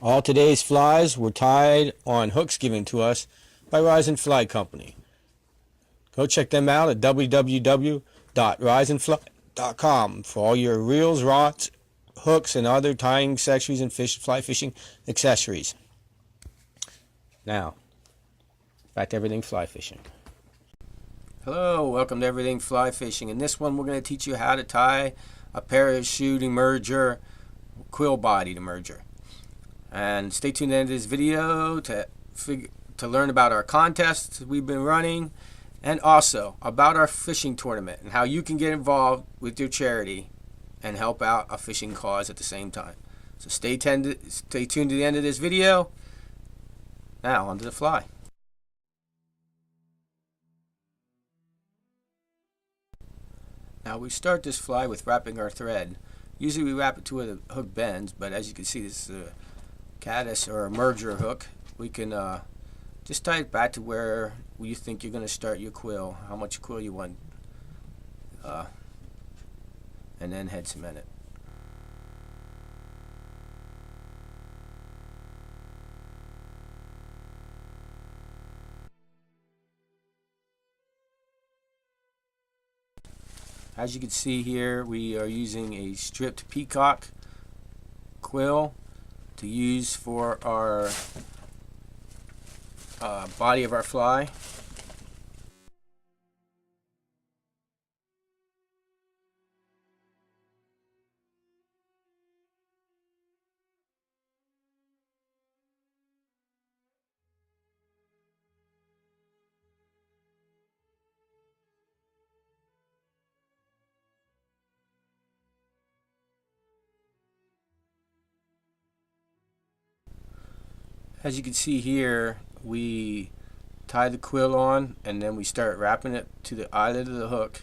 All today's flies were tied on hooks given to us by Rise and Fly Company. Go check them out at www.riseandfly.com for all your reels, rods, hooks, and other tying accessories and fly fishing accessories. Now, back to everything fly fishing. Hello, welcome to Everything Fly Fishing. In this one, we're going to teach you how to tie a parachute emerger, quill body emerger. And stay tuned to the end of this video to learn about our contests we've been running, and also about our fishing tournament and how you can get involved with your charity and help out a fishing cause at the same time. So stay tuned to the end of this video. Now onto the fly. Now we start this fly with wrapping our thread. Usually we wrap it to where the hook bends, but as you can see, this is a caddis or a merger hook. We can just tie it back to where you think you're going to start your quill, how much quill you want, and then head cement it. As you can see here, we are using a stripped peacock quill to use for our body of our fly. As you can see here, we tie the quill on and then we start wrapping it to the eyelet of the hook.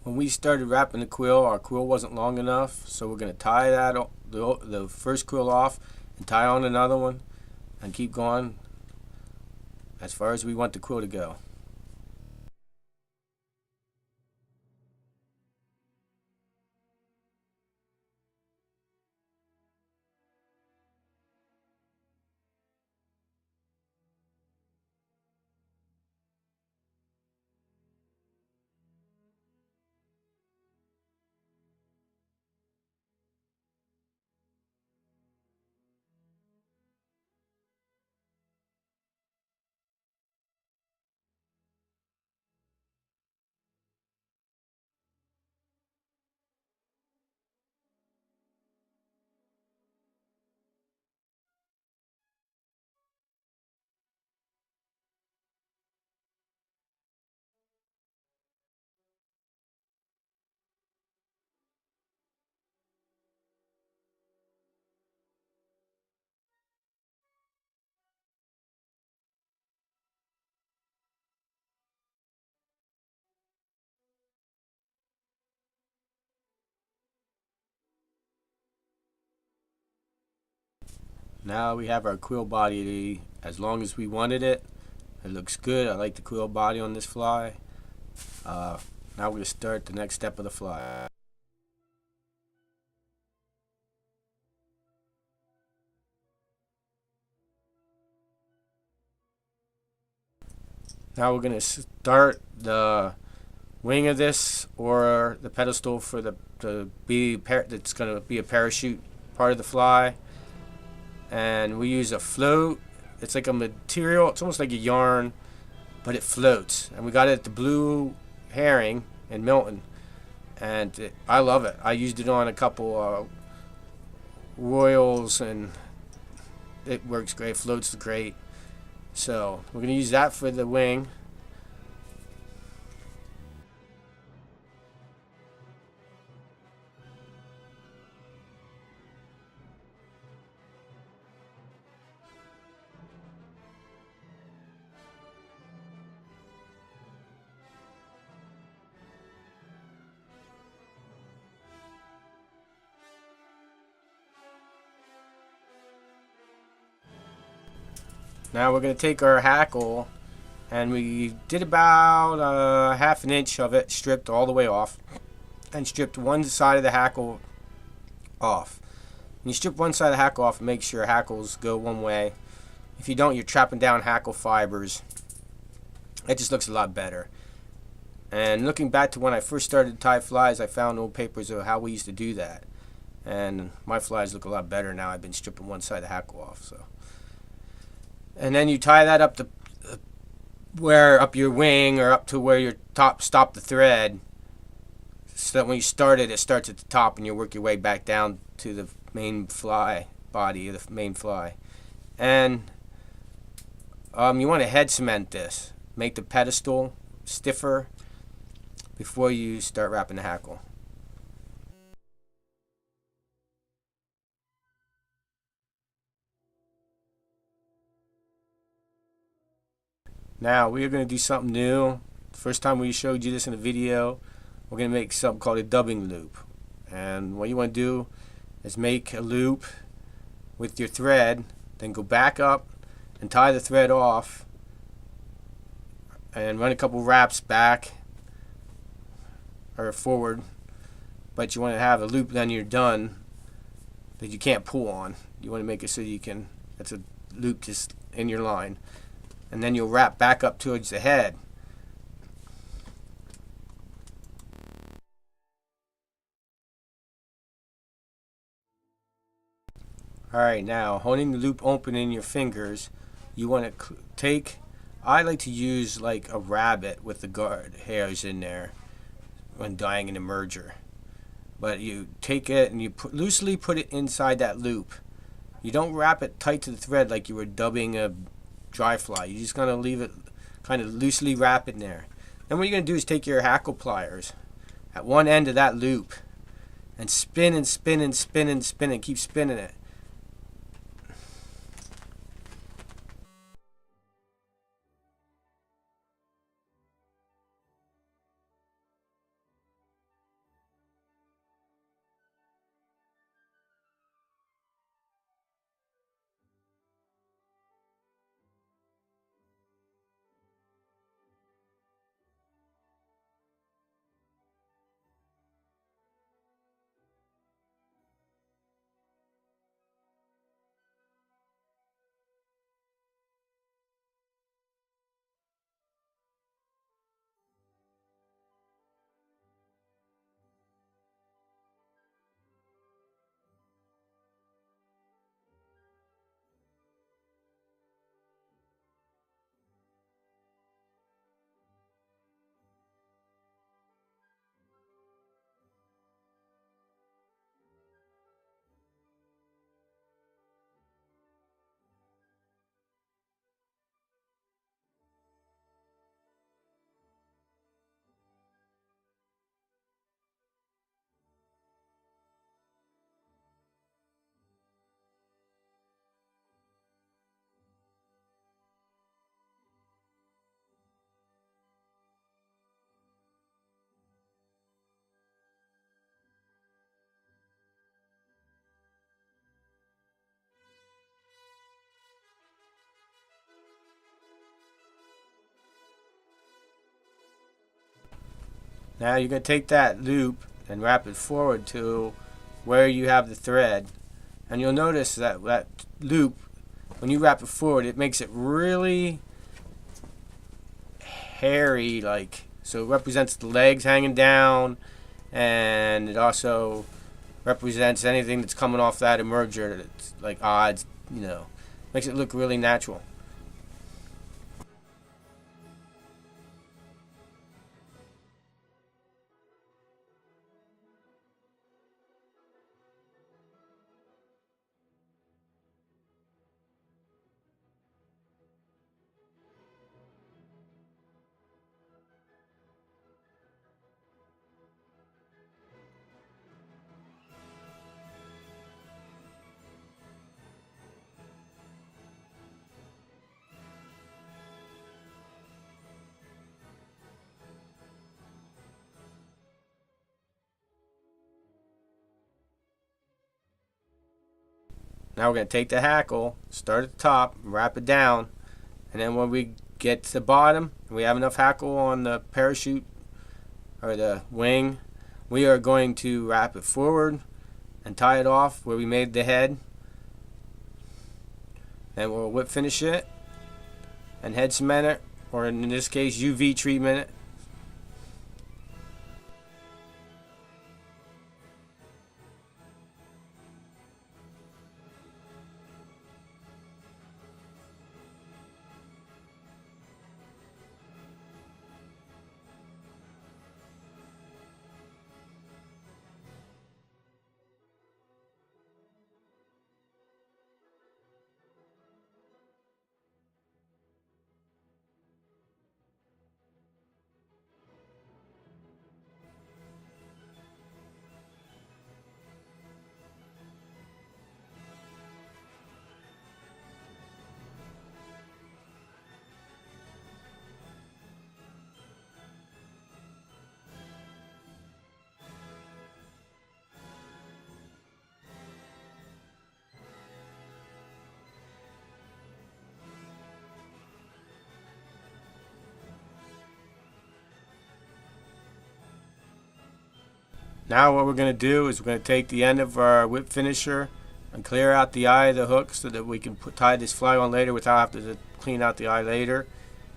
When we started wrapping the quill, our quill wasn't long enough, so we're going to tie that the first quill off and tie on another one and keep going as far as we want the quill to go. Now we have our quill body as long as we wanted it. It looks good. I like the quill body on this fly. Now we're going to start the next step of the fly. Now we're going to start the wing of this, or the pedestal for that's going to be a parachute part of the fly. And we use a float. It's like a material, it's almost like a yarn, but it floats. And we got it at the Blue Herring in Milton, and I love it. I used it on a couple royals, and it works great, floats great. So we're going to use that for the wing. Now we're going to take our hackle, and we did about half an inch of it stripped all the way off, and stripped one side of the hackle off. When you strip one side of the hackle off, make sure hackles go one way. If you don't, you're trapping down hackle fibers. It just looks a lot better. And looking back to when I first started to tie flies, I found old papers of how we used to do that. And my flies look a lot better now. I've been stripping one side of the hackle off. So, and then you tie that up to up your wing, or up to where your stop the thread, so that when you start it, it starts at the top, and you work your way back down to the main fly body of the main fly. And you want to head cement this. Make the pedestal stiffer before you start wrapping the hackle. Now we are going to do something new. First time we showed you this in a video, we're going to make something called a dubbing loop. And what you want to do is make a loop with your thread, then go back up and tie the thread off, and run a couple wraps back or forward. But you want to have a loop, then you're done, that you can't pull on. You want to make it so you can, that's a loop just in your line. And then you'll wrap back up towards the head. Alright, now holding the loop open in your fingers, you want to take, I like to use like a rabbit with the guard hairs in there when dyeing an emerger. But you take it and you loosely put it inside that loop. You don't wrap it tight to the thread like you were dubbing a dry fly. You're just going to leave it kind of loosely wrap it in there. Then what you're going to do is take your hackle pliers at one end of that loop and spin and spin and spin and spin and keep spinning it. Now you're going to take that loop and wrap it forward to where you have the thread. And you'll notice that that loop, when you wrap it forward, it makes it really hairy, like, so it represents the legs hanging down, and it also represents anything that's coming off that emerger that's like odds, you know, makes it look really natural. Now we're going to take the hackle, start at the top, wrap it down, and then when we get to the bottom, and we have enough hackle on the parachute or the wing, we are going to wrap it forward and tie it off where we made the head. Then we'll whip finish it and head cement it, or in this case UV treatment it. Now what we're going to do is we're going to take the end of our whip finisher and clear out the eye of the hook so that we can tie this fly on later without having to clean out the eye later,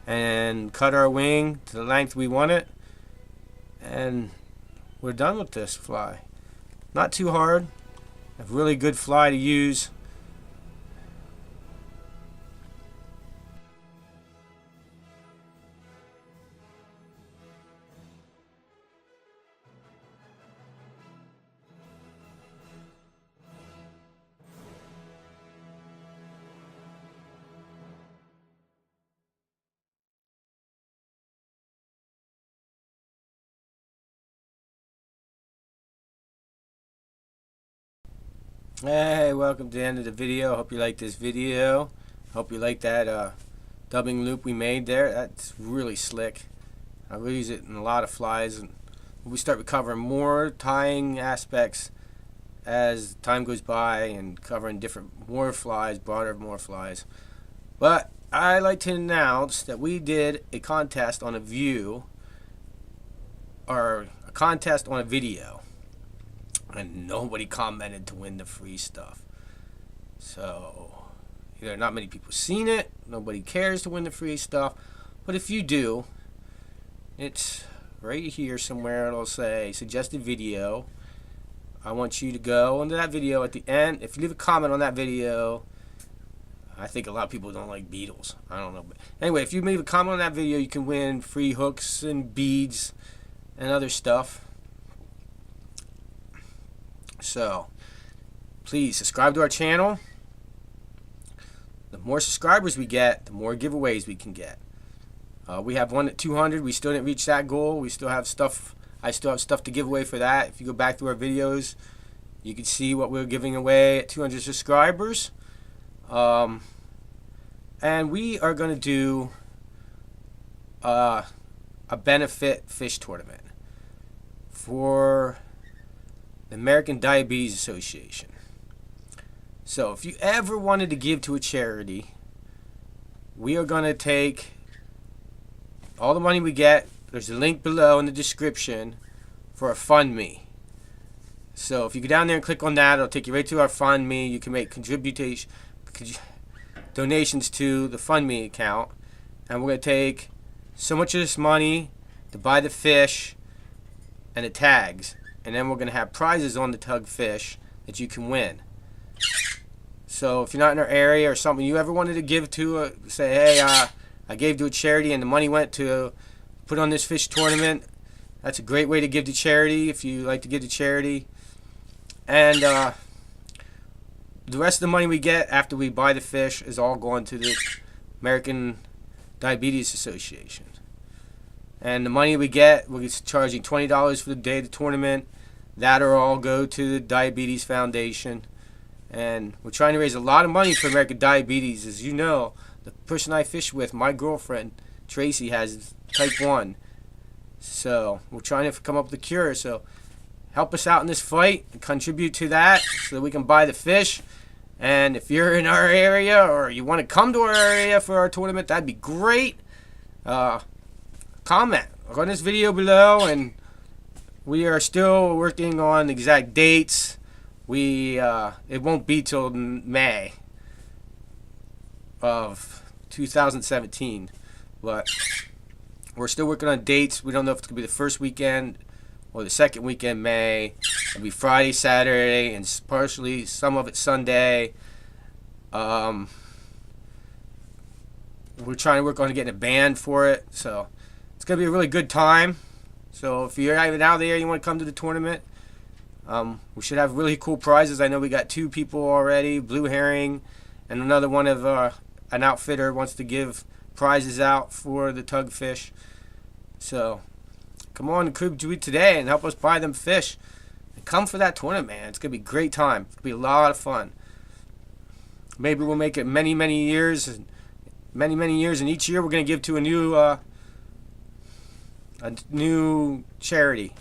and cut our wing to the length we want it, and we're done with this fly. Not too hard, a really good fly to use. Hey, welcome to the end of the video. Hope you like this video. Hope you like that dubbing loop we made there. That's really slick. I will use it in a lot of flies, and we start recovering more tying aspects as time goes by and covering more flies, more flies. But I'd like to announce that we did a contest on a view, or a contest on a video, and nobody commented to win the free stuff. So either not many people seen it, nobody cares to win the free stuff, but if you do, it's right here somewhere. It'll say suggested video. I want you to go into that video at the end. If you leave a comment on that video, I think a lot of people don't like beetles. I don't know. But anyway, if you leave a comment on that video, you can win free hooks and beads and other stuff. So please subscribe to our channel. The more subscribers we get, the more giveaways we can get. We have one at 200. We still didn't reach that goal. We still have stuff. I still have stuff to give away for that. If you go back through our videos, you can see what we're giving away at 200 subscribers. And we are going to do a benefit fish tournament for the American Diabetes Association. So if you ever wanted to give to a charity, we are going to take all the money we get. There's a link below in the description for a Fund Me. So if you go down there and click on that, it'll take you right to our Fund Me. You can make donations to the Fund Me account, and we're going to take so much of this money to buy the fish and the tags, and then we're going to have prizes on the tug fish that you can win. So if you're not in our area or something you ever wanted to give to, say, hey, I gave to a charity and the money went to put on this fish tournament, that's a great way to give to charity if you like to give to charity. And the rest of the money we get after we buy the fish is all going to the American Diabetes Association. And the money we get, we're charging $20 for the day of the tournament. That'll all go to the Diabetes Foundation. And we're trying to raise a lot of money for American Diabetes. As you know, the person I fish with, my girlfriend, Tracy, has type 1. So we're trying to come up with a cure. So help us out in this fight and contribute to that so that we can buy the fish And if you're in our area or you want to come to our area for our tournament, that'd be great. Comment on this video below, and we are still working on exact dates. It won't be till May of 2017, but we're still working on dates. We don't know if it's gonna be the first weekend or the second weekend May. It'll be Friday, Saturday, and partially some of it Sunday. We're trying to work on getting a band for it, so it's gonna be a really good time. So if you're even out there, you want to come to the tournament, we should have really cool prizes. I know we got 2 people already, Blue Herring, and another one of an outfitter wants to give prizes out for the tugfish. So come on to it today and help us buy them fish. And come for that tournament, man. It's gonna be a great time. It'll be a lot of fun. Maybe we'll make it many years, and each year we're gonna give to a new charity.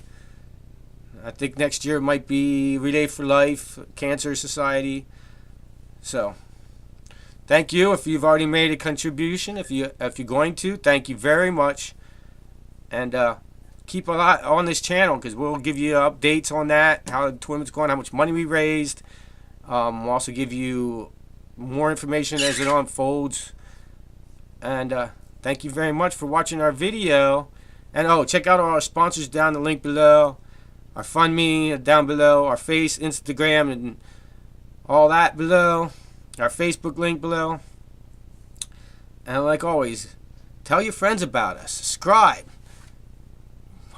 I think next year it might be Relay for Life, Cancer Society. So thank you if you've already made a contribution. If you're going to, thank you very much. And keep a lot on this channel, because we'll give you updates on that, how the tournament's going, how much money we raised. We'll also give you more information as it unfolds. And thank you very much for watching our video. And check out our sponsors down the link below, our FundMe down below, our Instagram, and all that below, our Facebook link below. And like always, tell your friends about us. Subscribe.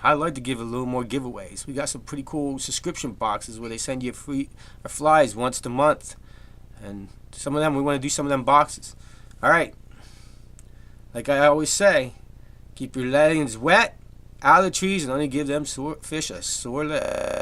I'd like to give a little more giveaways. We got some pretty cool subscription boxes where they send you free flies once a month, and some of them we want to do some of them boxes. All right. Like I always say, keep your leggings wet, out of the trees, and only give them fish a sore leg.